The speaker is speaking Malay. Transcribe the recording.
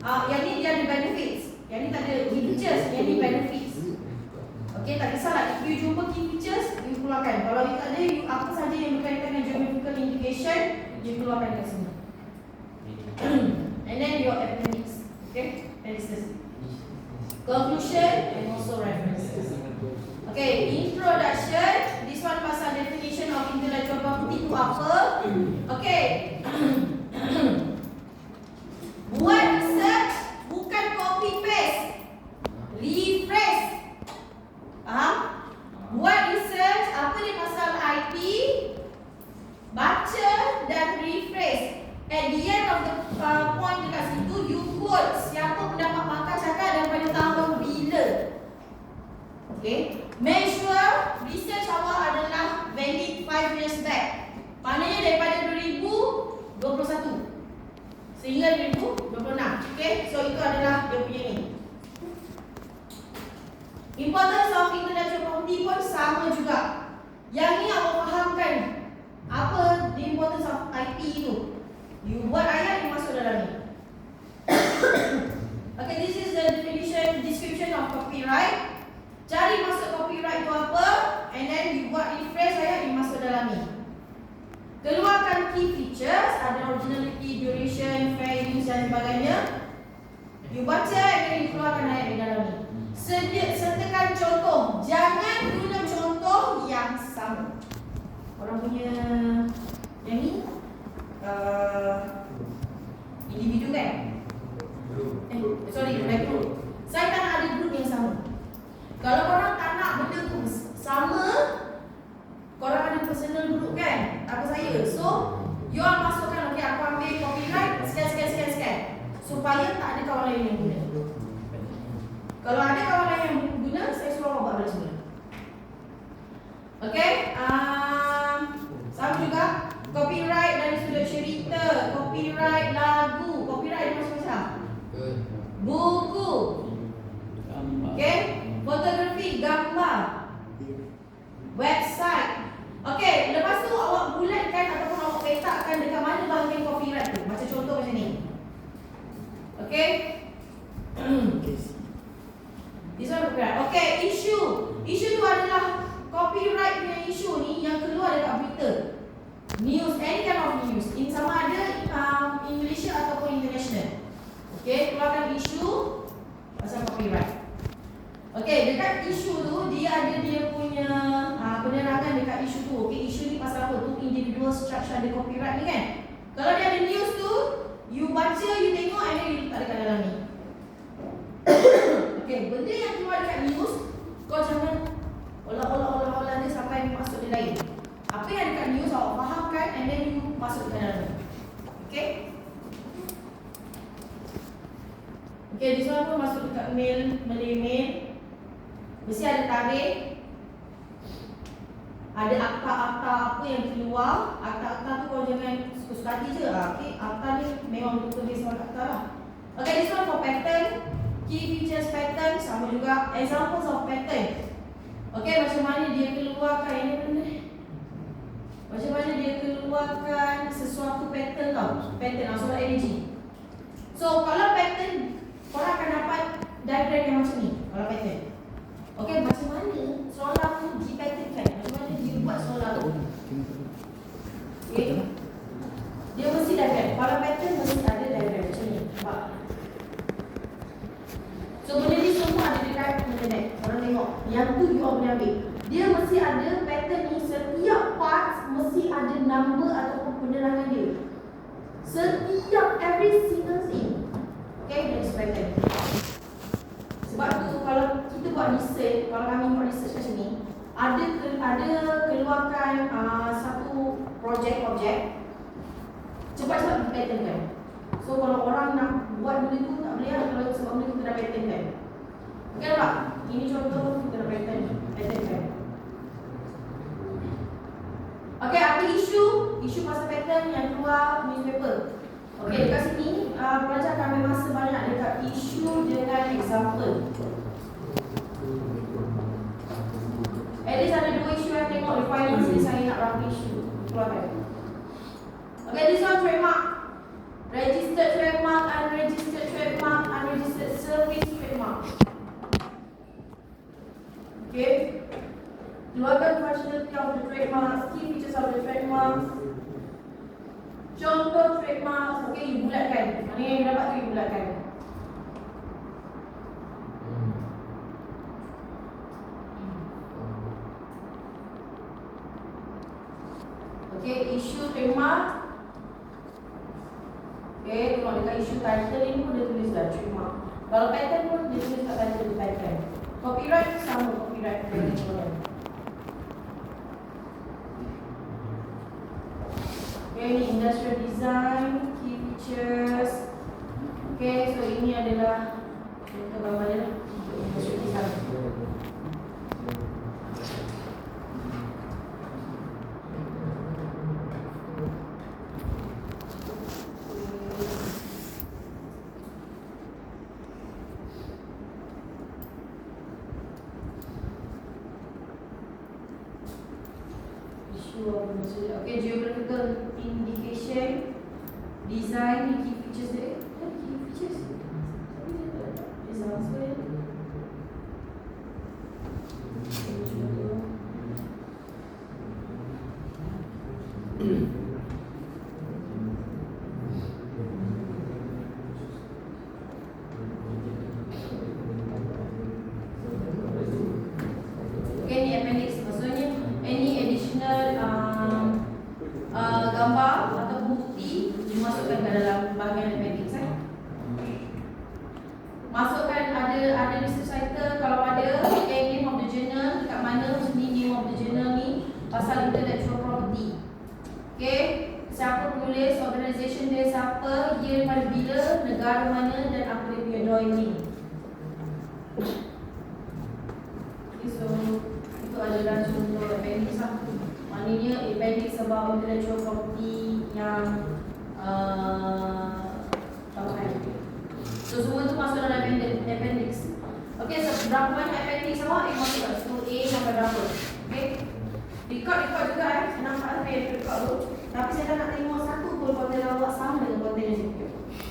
Yang ni dia ada benefits. Yang ni tak ada key features, yang ni benefits. Okey, tak kisahlah. If you jumpa key features, you keluarkan. Kalau you tak ada, you apa saja yang berkaitan dengan geographical indication, you keluarkan kat sini. And then your appendix. Okay, appendices. Conclusion and also references. Okay, introduction. This one pasal definition of intellectual property itu apa? Okay. Buat research bukan copy paste. Rephrase. Faham? Buat research apa dia pasal IP, baca dan rephrase. At the end of the point dekat situ, you quote siapa pendapat pakar cakap dan pada tahun bila. Okay. Make sure research awak adalah valid 5 years back. Maknanya daripada 2021 sehingga 2026. Okay. So itu adalah dia punya ni. Importance of intellectual property pun sama juga. Yang ni awak fahamkan apa the importance of IP itu. You buat ayat, you masuk dalam ni. Okay, this is the description of copyright. Cari masuk copyright itu apa, and then you buat rephrase ayat, you masuk dalam ni. Keluarkan key features, ada originality, duration, fair use dan sebagainya. You baca, and then you keluarkan ayat di dalam ni. Sertakan contoh. Jangan guna contoh yang sama. Orang punya yang ni individu kan? Sorry, group. Saya tak nak ada group yang sama. Kalau korang tak nak benda tu sama, korang ada personal group kan? Apa saya. So, you all masukkan, okay, aku ambil copyright, sekian. Supaya tak ada kawan lain yang guna. Kalau ada kawan lain yang guna, saya suruh buat balik semula. Okay? Sama juga. Copyright dari sudut cerita, copyright lagu, copyright macam-macam. Buku. Okay? Fotografi, gambar. Website. Okay, lepas tu awak bulatkan ataupun awak petakkan dekat mana bahagian copyright tu. Macam contoh macam ni. Okay? This one copyright. Okay, issue. Issue tu adalah copyright punya issue ni yang keluar dekat berita. News, any kind of news. In sama ada in Malaysia ataupun international. Okay, keluarkan isu pasal copyright. Okay, dekat isu tu dia ada dia punya penerangan dekat isu tu. Okay, isu ni pasal apa? Tu individual structure ada copyright ni kan. Kalau dia ada news tu, you baca, you tengok, and then you letak dekat dalam ni. Okay, benda yang keluar dekat news, kau jangan olah dia sampai masuk dia lain. Apa yang dekat news awak fahamkan, and then you masuk ke dalam. Okay? Okay, this one pun masuk dekat mail, Malay mail. Mesti ada tarikh. Ada akta-akta apa yang keluar. Akta-akta tu kau jangan suka-suka hati je. Okay, akta ni memang betul dia semua akta lah. Okay, this one for pattern. Key features pattern, sama juga. Examples of pattern. Okay, macam mana dia keluarkan ini benda. Macam mana dia keluarkan sesuatu pattern tau. Pattern, soalan energy. So, kalau pattern, korang akan dapat diagram yang macam ni. Kalau pattern. Okay, macam mana soalan tu dipatternkan. Macam mana dia buat soalan tu. Okay. Dia mesti diagram. Kalau pattern, mesti ada diagram macam ni. Nampak? So, benda ni semua ada dekat internet. Korang tengok. Yang tu you all boleh ambil. Dia mesti ada pattern ni. Setiap part mesti ada number ataupun penerangan dia. Setiap every single thing. Okay, that's pattern. Sebab tu kalau kita buat research, kalau kami buat research kat sini, ada keluarkan satu projek cepat-cepat pattern kan. So kalau orang nak buat benda tu tak boleh lah kalau sebab benda tu kita dah pattern kan. Okay nampak? Ini contoh kita dah pattern kan. Okay, apa isu? Isu pasal pattern yang keluar newspaper. Okay, dekat sini pelajar akan ambil masa banyak dekat isu dengan example. At least ada 2 isu yang tengok requirements ni saya nak berapa isu keluarkan. Okay, this one trademark. Registered trademark, unregistered trademark. keluarkan functionality of the trademarks, key features of the trademarks. Contoh trademarks, okay, you bulatkan. Mana yang you dapat tu you bulatkan. Okay, issue trademark. Okay, tengok dekat issue title ni pun dia tulis lah trademark. Kalau patent pun dia tulis kat title dia patent. Copyright sama copyright patent pun. Okay, ni industrial design, key features. Okay, so ini adalah contoh gambar dia untuk industrial design. Okay, geographical indication, design, key features dia. Key features. Design saya. Okay, ni appendix. Maksudnya any additional gambar atau bukti dimasukkan ke dalam bahagian appendix. Masukkan ada research title kalau ada, okay, name of the journal dekat mana, macam ni name of the journal ni pasal intellectual property. Okay, siapa penulis, organisation dia siapa, year pada bila, negara mana dan apa dia punya joining. Okay, so itu adalah contoh appendix lah. Maknanya appendix about intellectual property yang tambahan. So semua tu masuk dalam appendix. Okay, so berapa banyak appendix awak yang masuk kat situ, A sampai berapa. Okay, record juga saya nampak record tu. Tapi saya tak nak tengok satu pun konten awak sama dengan konten yang saya